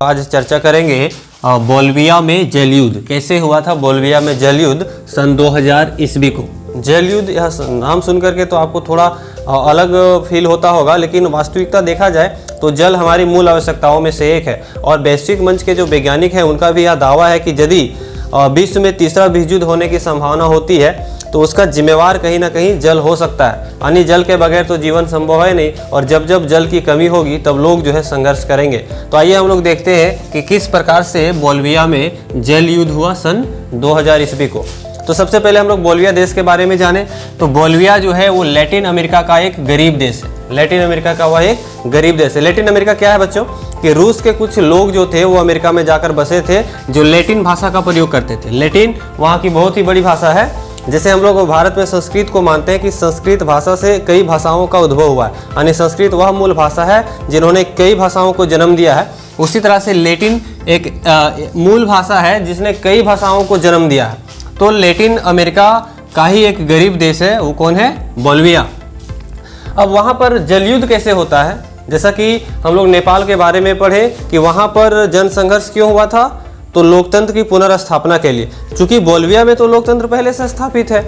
आज चर्चा करेंगे बोल्विया में जल युद्ध कैसे हुआ था। बोल्विया में जल युद्ध सन 2000 ईस्वी को। जल युद्ध यह नाम सुन करके तो आपको थोड़ा अलग फील होता होगा, लेकिन वास्तविकता देखा जाए तो जल हमारी मूल आवश्यकताओं में से एक है। और वैश्विक मंच के जो वैज्ञानिक हैं उनका भी यह दावा है कि यदि विश्व में तीसरा विश्व युद्ध होने की संभावना होती है तो उसका जिम्मेवार कहीं ना कहीं जल हो सकता है। यानी जल के बगैर तो जीवन संभव है नहीं, और जब जब जल की कमी होगी तब लोग जो है संघर्ष करेंगे। तो आइए हम लोग देखते हैं कि किस प्रकार से बोल्विया में जल युद्ध हुआ सन 2000 ईस्वी को। तो सबसे पहले हम लोग बोल्विया देश के बारे में जाने तो बोल्विया जो है वो लैटिन अमेरिका का एक गरीब देश है। लैटिन अमेरिका का वह एक गरीब देश है। लैटिन अमेरिका क्या है बच्चों कि रूस के कुछ लोग जो थे वो अमेरिका में जाकर बसे थे, जो लैटिन भाषा का प्रयोग करते थे। लैटिन वहाँ की बहुत ही बड़ी भाषा है। जैसे हम लोग भारत में संस्कृत को मानते हैं कि संस्कृत भाषा से कई भाषाओं का उद्भव हुआ है, यानी संस्कृत वह मूल भाषा है जिन्होंने कई भाषाओं को जन्म दिया है। उसी तरह से लैटिन एक मूल भाषा है जिसने कई भाषाओं को जन्म दिया है। तो लैटिन अमेरिका का ही एक गरीब देश है, वो कौन है? बोल्विया। अब वहाँ पर जल युद्ध कैसे होता है? जैसा कि हम लोग नेपाल के बारे में पढ़े कि वहाँ पर जन संघर्ष क्यों हुआ था, तो लोकतंत्र की पुनर्स्थापना के लिए। चूंकि बोल्विया में तो लोकतंत्र पहले से स्थापित है,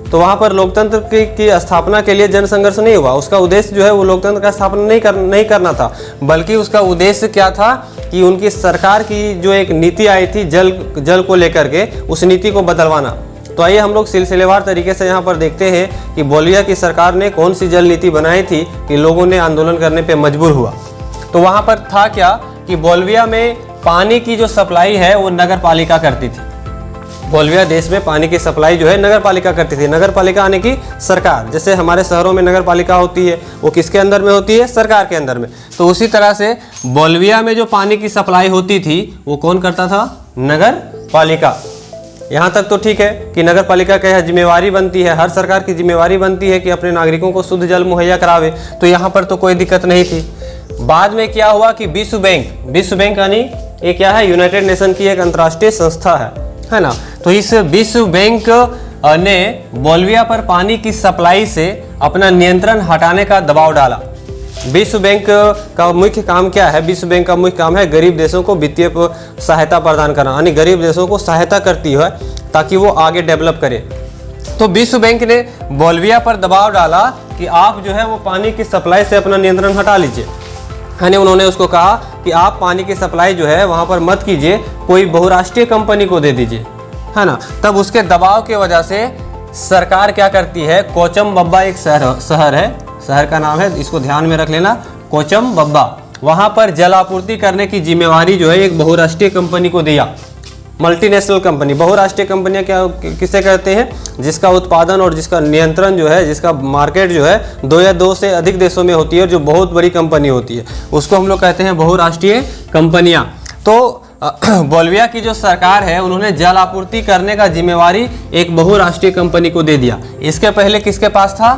तो वहाँ पर लोकतंत्र की स्थापना के लिए जन संघर्ष नहीं हुआ। उसका उद्देश्य जो है वो लोकतंत्र का स्थापना नहीं करना था, बल्कि उसका उद्देश्य क्या था कि उनकी सरकार की जो एक नीति आई थी जल को लेकर के, उस नीति को बदलवाना। तो आइए हम लोग सिलसिलेवार तरीके से यहाँ पर देखते हैं कि बोल्विया की सरकार ने कौन सी जल नीति बनाई थी कि लोगों ने आंदोलन करने पर मजबूर हुआ। तो वहाँ पर था क्या कि बोल्विया में पानी की जो सप्लाई है वो नगर पालिका करती थी। बोल्विया देश में पानी की सप्लाई जो है नगर पालिका करती थी। नगर पालिका आने की सरकार, जैसे हमारे शहरों में नगर पालिका होती है, वो किसके अंदर में होती है? सरकार के अंदर में। तो उसी तरह से बोल्विया में जो पानी की सप्लाई होती थी वो कौन करता था? नगर पालिका। यहाँ तक तो ठीक है कि नगर पालिका की जिम्मेवारी बनती है, हर सरकार की जिम्मेवारी बनती है कि अपने नागरिकों को शुद्ध जल मुहैया करावे। तो यहाँ पर तो कोई दिक्कत नहीं थी। बाद में क्या हुआ कि विश्व बैंक यानी ये क्या है? यूनाइटेड नेशन की एक अंतर्राष्ट्रीय संस्था है ना। तो इस विश्व बैंक ने बोल्विया पर पानी की सप्लाई से अपना नियंत्रण हटाने का दबाव डाला। विश्व बैंक का मुख्य काम क्या है? विश्व बैंक का मुख्य काम है गरीब देशों को वित्तीय सहायता प्रदान करना, यानी गरीब देशों को सहायता करती है ताकि वो आगे डेवलप करे। तो विश्व बैंक ने बोल्विया पर दबाव डाला कि आप जो है वो पानी की सप्लाई से अपना नियंत्रण हटा लीजिए। यानी उन्होंने उसको कहा कि आप पानी की सप्लाई जो है वहाँ पर मत कीजिए, कोई बहुराष्ट्रीय कंपनी को दे दीजिए, है ना। तब उसके दबाव की वजह से सरकार क्या करती है? कोचमबब्बा एक शहर है, शहर का नाम है, इसको ध्यान में रख लेना, कोचमबब्बा। वहाँ पर जल आपूर्ति करने की जिम्मेवारी जो है एक बहुराष्ट्रीय कंपनी को दिया। मल्टीनेशनल कंपनी, बहुराष्ट्रीय कंपनियां क्या किसे कहते हैं? जिसका उत्पादन और जिसका नियंत्रण जो है, जिसका मार्केट जो है 2 या 2 से अधिक देशों में होती है, और जो बहुत बड़ी कंपनी होती है उसको हम लोग कहते हैं बहुराष्ट्रीय कंपनियां। तो बोल्विया की जो सरकार है उन्होंने जल आपूर्ति करने का जिम्मेवारी एक बहुराष्ट्रीय कंपनी को दे दिया। इसके पहले किसके पास था?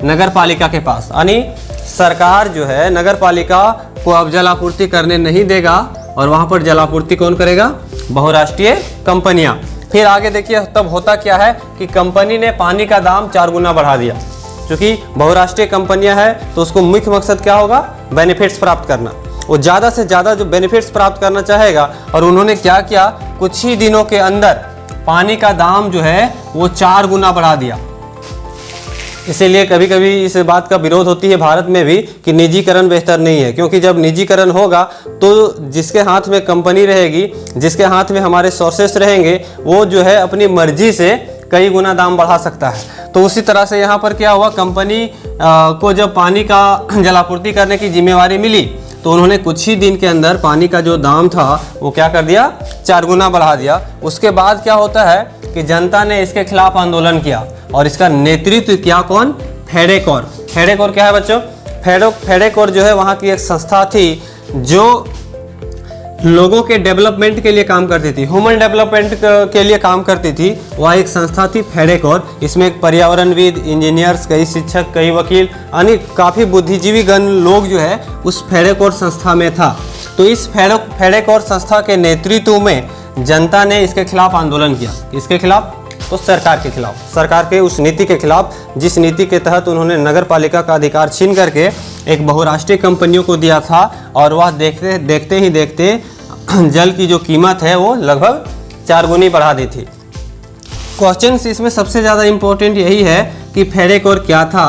नगर पालिका के पास। यानी सरकार जो है नगर पालिका को अब जल आपूर्ति करने नहीं देगा, और वहाँ पर जल आपूर्ति कौन करेगा? बहुराष्ट्रीय कंपनियां। फिर आगे देखिए तब होता क्या है कि कंपनी ने पानी का दाम 4 गुना बढ़ा दिया। क्योंकि बहुराष्ट्रीय कंपनियां है तो उसको मुख्य मकसद क्या होगा? बेनिफिट्स प्राप्त करना। वो ज़्यादा से ज़्यादा जो बेनिफिट्स प्राप्त करना चाहेगा, और उन्होंने क्या किया? कुछ ही दिनों के अंदर पानी का दाम जो है वो 4 गुना बढ़ा दिया। इसीलिए कभी कभी इस बात का विरोध होती है भारत में भी कि निजीकरण बेहतर नहीं है, क्योंकि जब निजीकरण होगा तो जिसके हाथ में कंपनी रहेगी, जिसके हाथ में हमारे सोर्सेस रहेंगे, वो जो है अपनी मर्जी से कई गुना दाम बढ़ा सकता है। तो उसी तरह से यहाँ पर क्या हुआ? कंपनी को जब पानी का जलापूर्ति करने की जिम्मेवारी मिली तो उन्होंने कुछ ही दिन के अंदर पानी का जो दाम था वो क्या कर दिया? 4 गुना बढ़ा दिया। उसके बाद क्या होता है कि जनता ने इसके खिलाफ आंदोलन किया, और इसका नेतृत्व किया कौन? फेडेकोर। फेडेकोर क्या है बच्चों? फेडेकोर जो है वहाँ की एक संस्था थी जो लोगों के डेवलपमेंट के लिए काम करती थी, ह्यूमन डेवलपमेंट के लिए काम करती थी। वह एक संस्था थी फेडेकोर। इसमें एक पर्यावरणविद, इंजीनियर्स, कई शिक्षक, कई वकील, यानी काफ़ी बुद्धिजीवी गण लोग जो है उस फेडेकोर संस्था में था। तो इस फेडेकोर संस्था के नेतृत्व में जनता ने इसके खिलाफ आंदोलन किया। इसके खिलाफ तो सरकार के खिलाफ, सरकार के उस नीति के खिलाफ जिस नीति के तहत उन्होंने नगर पालिका का अधिकार छीन करके एक बहुराष्ट्रीय कंपनियों को दिया था, और वह देखते ही देखते जल की जो कीमत है वो लगभग 4 गुनी बढ़ा दी थी। क्वेश्चन इसमें सबसे ज़्यादा इम्पोर्टेंट यही है कि फेडेकोर क्या था।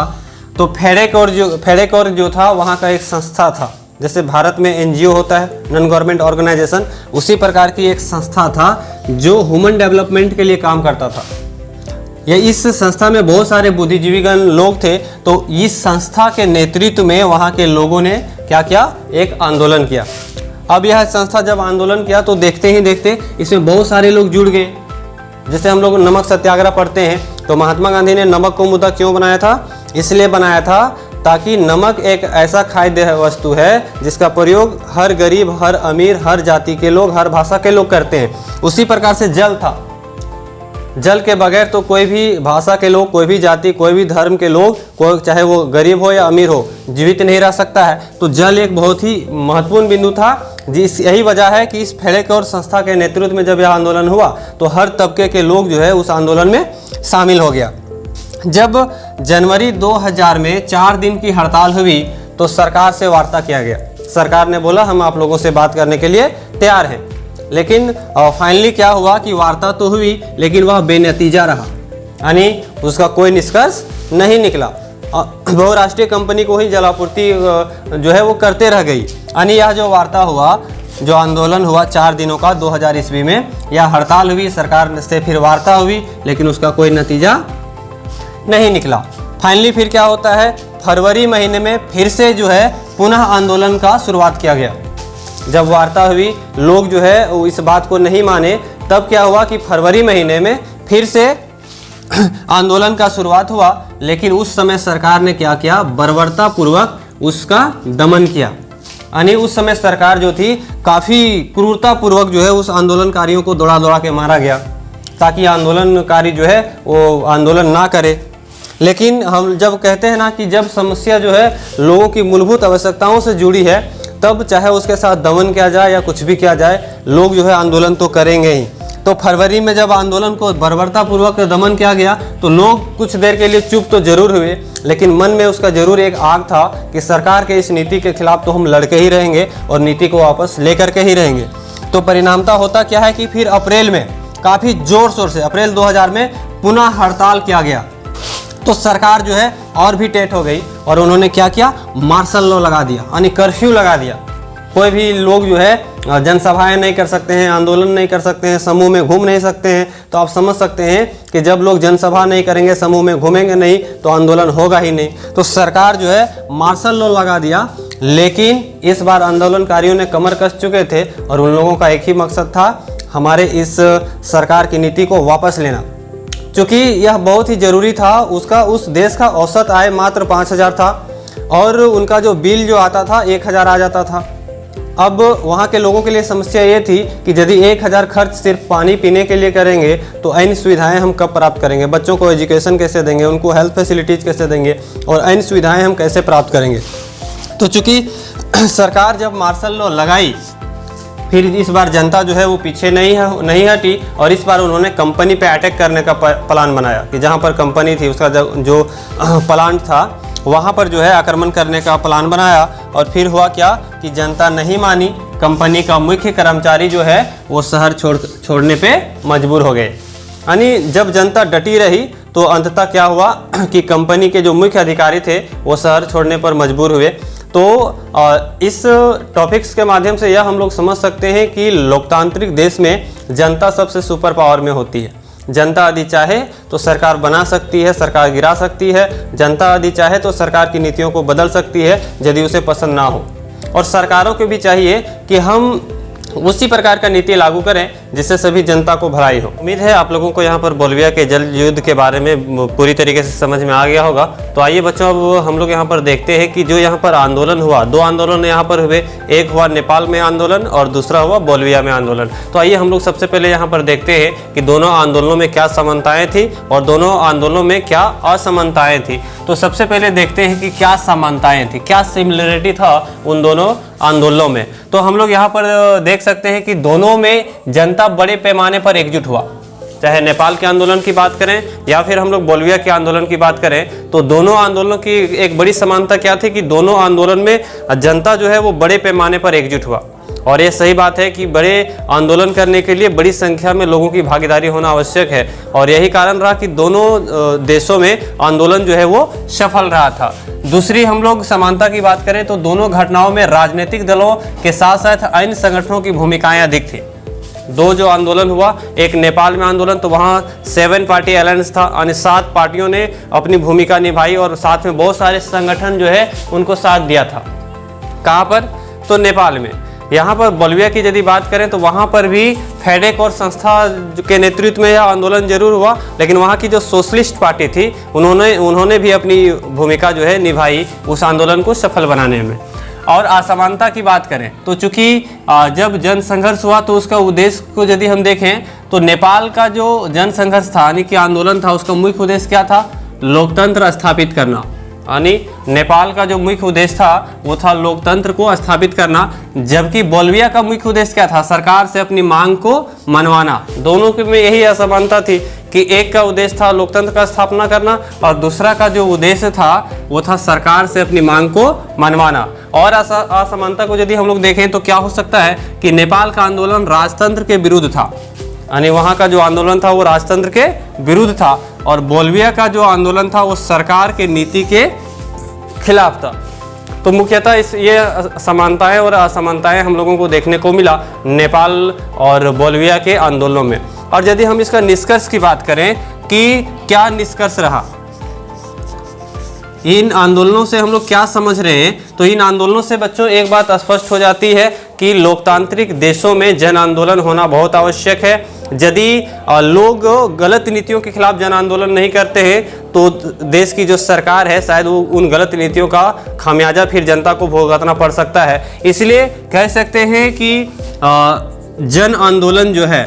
तो फेडेकोर जो था वहाँ का एक संस्था था, जैसे भारत में एनजीओ होता है, नॉन गवर्नमेंट ऑर्गेनाइजेशन, उसी प्रकार की एक संस्था था जो ह्यूमन डेवलपमेंट के लिए काम करता था। ये इस संस्था में बहुत सारे बुद्धिजीवीगण लोग थे। तो इस संस्था के नेतृत्व में वहाँ के लोगों ने क्या किया, एक आंदोलन किया। अब यह संस्था जब आंदोलन किया तो देखते ही देखते इसमें बहुत सारे लोग जुड़ गए। जैसे हम लोग नमक सत्याग्रह पढ़ते हैं, तो महात्मा गांधी ने नमक को मुद्दा क्यों बनाया था? इसलिए बनाया था ताकि नमक एक ऐसा खाद्य वस्तु है जिसका प्रयोग हर गरीब, हर अमीर, हर जाति के लोग, हर भाषा के लोग करते हैं। उसी प्रकार से जल था, जल के बगैर तो कोई भी भाषा के लोग, कोई भी जाति, कोई भी धर्म के लोग, कोई चाहे वो गरीब हो या अमीर हो, जीवित नहीं रह सकता है। तो जल एक बहुत ही महत्वपूर्ण बिंदु था। यही वजह है कि इस फेडेकोर संस्था के नेतृत्व में जब यह आंदोलन हुआ तो हर तबके के लोग जो है उस आंदोलन में शामिल हो गया। जब जनवरी 2000 में 4 दिन की हड़ताल हुई तो सरकार से वार्ता किया गया। सरकार ने बोला हम आप लोगों से बात करने के लिए तैयार हैं, लेकिन फाइनली क्या हुआ कि वार्ता तो हुई लेकिन वह बेनतीजा रहा, यानी उसका कोई निष्कर्ष नहीं निकला। बहुराष्ट्रीय कंपनी को ही जलापूर्ति जो है वो करते रह गई। यानी यह जो वार्ता हुआ, जो आंदोलन हुआ 4 दिनों का 2000 ईस्वी में, यह हड़ताल हुई, सरकार से फिर वार्ता हुई, लेकिन उसका कोई नतीजा नहीं निकला। फाइनली फिर क्या होता है, फरवरी महीने में फिर से जो है पुनः आंदोलन का शुरुआत किया गया। जब वार्ता हुई, लोग जो है वो इस बात को नहीं माने, तब क्या हुआ कि फरवरी महीने में फिर से आंदोलन का शुरुआत हुआ। लेकिन उस समय सरकार ने क्या किया, बर्बरतापूर्वक उसका दमन किया। यानी उस समय सरकार जो थी काफ़ी क्रूरतापूर्वक जो है उस आंदोलनकारियों को दौड़ा दौड़ा के मारा गया, ताकि आंदोलनकारी जो है वो आंदोलन ना करे। लेकिन हम जब कहते हैं ना कि जब समस्या जो है लोगों की मूलभूत आवश्यकताओं से जुड़ी है, तब चाहे उसके साथ दमन किया जाए या कुछ भी किया जाए, लोग जो है आंदोलन तो करेंगे ही। तो फरवरी में जब आंदोलन को बर्बरतापूर्वक दमन किया गया तो लोग कुछ देर के लिए चुप तो जरूर हुए, लेकिन मन में उसका जरूर एक आग था कि सरकार के इस नीति के खिलाफ तो हम लड़के ही रहेंगे और नीति को वापस लेकर के ही रहेंगे। तो परिणामता होता क्या है कि फिर अप्रैल में काफ़ी जोर शोर से, अप्रैल 2000 में पुनः हड़ताल किया गया। तो सरकार जो है और भी टेट हो गई और उन्होंने क्या किया, मार्शल लॉ लगा दिया, यानी कर्फ्यू लगा दिया। कोई भी लोग जो है जनसभाएं नहीं कर सकते हैं, आंदोलन नहीं कर सकते हैं, समूह में घूम नहीं सकते हैं। तो आप समझ सकते हैं कि जब लोग जनसभा नहीं करेंगे, समूह में घूमेंगे नहीं, तो आंदोलन होगा ही नहीं। तो सरकार जो है मार्शल लॉ लगा दिया। लेकिन इस बार आंदोलनकारियों ने कमर कस चुके थे और उन लोगों का एक ही मकसद था, हमारे इस सरकार की नीति को वापस लेना। क्योंकि यह बहुत ही ज़रूरी था। उसका उस देश का औसत आय मात्र 5000 था और उनका जो बिल जो आता था 1000 आ जाता था। अब वहाँ के लोगों के लिए समस्या ये थी कि यदि 1000 खर्च सिर्फ पानी पीने के लिए करेंगे तो अन्य सुविधाएं हम कब प्राप्त करेंगे, बच्चों को एजुकेशन कैसे देंगे, उनको हेल्थ फैसिलिटीज़ कैसे देंगे और अन्य सुविधाएं हम कैसे प्राप्त करेंगे। तो चूँकि सरकार जब मार्शल लॉ लगाई, फिर इस बार जनता जो है वो पीछे नहीं हटी और इस बार उन्होंने कंपनी पे अटैक करने का प्लान बनाया कि जहाँ पर कंपनी थी उसका जो प्लांट था वहाँ पर जो है आक्रमण करने का प्लान बनाया। और फिर हुआ क्या कि जनता नहीं मानी, कंपनी का मुख्य कर्मचारी जो है वो शहर छोड़ने पे मजबूर हो गए। यानी जब जनता डटी रही तो अंततः क्या हुआ कि कंपनी के जो मुख्य अधिकारी थे वो शहर छोड़ने पर मजबूर हुए। तो इस टॉपिक्स के माध्यम से यह हम लोग समझ सकते हैं कि लोकतांत्रिक देश में जनता सबसे सुपर पावर में होती है। जनता यदि चाहे तो सरकार बना सकती है, सरकार गिरा सकती है। जनता यदि चाहे तो सरकार की नीतियों को बदल सकती है यदि उसे पसंद ना हो। और सरकारों को भी चाहिए कि हम उसी प्रकार का नीति लागू करें जिससे सभी जनता को भलाई हो। उम्मीद है आप लोगों को यहाँ पर बोल्विया के जल युद्ध के बारे में पूरी तरीके से समझ में आ गया होगा। तो आइए बच्चों, अब हम लोग यहाँ पर देखते हैं कि जो यहाँ पर आंदोलन हुआ, 2 आंदोलन यहाँ पर हुए। एक हुआ नेपाल में आंदोलन और दूसरा हुआ बोल्विया में आंदोलन। तो आइए हम लोग सबसे पहले यहाँ पर देखते हैं कि दोनों आंदोलनों में क्या समानताएं थी और दोनों आंदोलनों में क्या असमानताएं थी। तो सबसे पहले देखते हैं कि क्या समानताएं थी, क्या सिमिलरिटी था उन दोनों आंदोलनों में। तो हम लोग यहाँ पर देख सकते हैं कि दोनों में जनता बड़े पैमाने पर एकजुट हुआ। चाहे नेपाल के आंदोलन की बात करें या फिर हम लोग बोलिविया के आंदोलन की बात करें, तो दोनों आंदोलनों की एक बड़ी समानता क्या थी कि दोनों आंदोलन में जनता जो है वो बड़े पैमाने पर एकजुट हुआ। और ये सही बात है कि बड़े आंदोलन करने के लिए बड़ी संख्या में लोगों की भागीदारी होना आवश्यक है, और यही कारण रहा कि दोनों देशों में आंदोलन जो है वो सफल रहा था। दूसरी हम लोग समानता की बात करें तो दोनों घटनाओं में राजनीतिक दलों के साथ साथ अन्य संगठनों की भूमिकाएं अधिक थी। दो जो आंदोलन हुआ, एक नेपाल में आंदोलन, तो वहाँ 7 पार्टी अलायंस था, यानी 7 पार्टियों ने अपनी भूमिका निभाई और साथ में बहुत सारे संगठन जो है उनको साथ दिया था। कहाँ पर? तो नेपाल में। यहाँ पर बोलिविया की यदि बात करें तो वहाँ पर भी फेडेक और संस्था के नेतृत्व में यह आंदोलन जरूर हुआ, लेकिन वहाँ की जो सोशलिस्ट पार्टी थी उन्होंने भी अपनी भूमिका जो है निभाई उस आंदोलन को सफल बनाने में। और असमानता की बात करें तो चूंकि जब जन संघर्ष हुआ तो उसका उद्देश्य को यदि हम देखें तो नेपाल का जो जन संघर्ष था यानी कि आंदोलन था, उसका मुख्य उद्देश्य क्या था? लोकतंत्र स्थापित करना। यानी नेपाल का जो मुख्य उद्देश्य था वो था लोकतंत्र को स्थापित करना, जबकि बोलिविया का मुख्य उद्देश्य क्या था? सरकार से अपनी मांग को मनवाना। दोनों के में यही असमानता थी कि एक का उद्देश्य था लोकतंत्र का स्थापना करना और दूसरा का जो उद्देश्य था वो था सरकार से अपनी मांग को मनवाना। और असमानता को यदि हम लोग देखें तो क्या हो सकता है कि नेपाल का आंदोलन राजतंत्र के विरुद्ध था, यानी वहाँ का जो आंदोलन था वो राजतंत्र के विरुद्ध था, और बोलिविया का जो आंदोलन था वो सरकार के नीति के खिलाफ था। तो मुख्यतः ये समानताएं और असमानताएं हम लोगों को देखने को मिला नेपाल और बोलिविया के आंदोलनों में। और यदि हम इसका निष्कर्ष की बात करें कि क्या निष्कर्ष रहा, इन आंदोलनों से हम लोग क्या समझ रहे हैं, तो इन आंदोलनों से बच्चों एक बात स्पष्ट हो जाती है कि लोकतांत्रिक देशों में जन आंदोलन होना बहुत आवश्यक है। यदि लोग गलत नीतियों के खिलाफ जन आंदोलन नहीं करते हैं तो देश की जो सरकार है शायद वो उन गलत नीतियों का खामियाजा फिर जनता को भुगतना पड़ सकता है। इसलिए कह सकते हैं कि जन आंदोलन जो है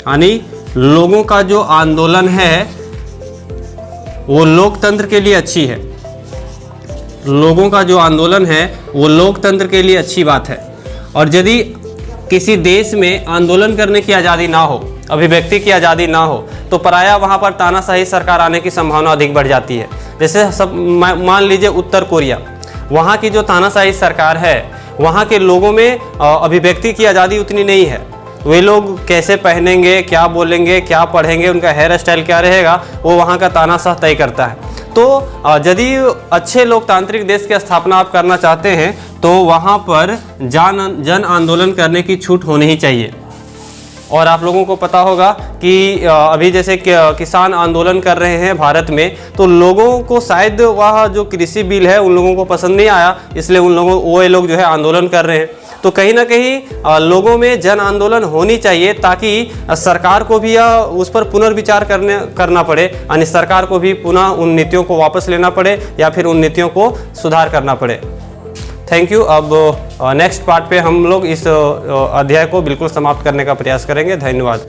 यानी लोगों का जो आंदोलन है वो लोकतंत्र के लिए अच्छी है। लोगों का जो आंदोलन है वो लोकतंत्र के लिए अच्छी बात है। और यदि किसी देश में आंदोलन करने की आज़ादी ना हो, अभिव्यक्ति की आज़ादी ना हो, तो पराया वहाँ पर तानाशाही सरकार आने की संभावना अधिक बढ़ जाती है। जैसे सब मान लीजिए उत्तर कोरिया, वहाँ की जो तानाशाही सरकार है वहाँ के लोगों में अभिव्यक्ति की आज़ादी उतनी नहीं है। वे लोग कैसे पहनेंगे, क्या बोलेंगे, क्या पढ़ेंगे, उनका हेयर स्टाइल क्या रहेगा, वो वहाँ का तानाशाह तय करता है। तो यदि अच्छे लोकतांत्रिक देश की स्थापना आप करना चाहते हैं तो वहाँ पर जन आंदोलन करने की छूट होनी ही चाहिए। और आप लोगों को पता होगा कि अभी जैसे किसान आंदोलन कर रहे हैं भारत में, तो लोगों को शायद वह जो कृषि बिल है उन लोगों को पसंद नहीं आया, इसलिए वो लोग जो है आंदोलन कर रहे हैं। तो कहीं ना कहीं लोगों में जन आंदोलन होनी चाहिए ताकि सरकार को भी उस पर पुनर्विचार करना पड़े, यानी सरकार को भी पुनः उन नीतियों को वापस लेना पड़े या फिर उन नीतियों को सुधार करना पड़े। Thank you. अब नेक्स्ट पार्ट पे हम लोग इस अध्याय को बिल्कुल समाप्त करने का प्रयास करेंगे। धन्यवाद।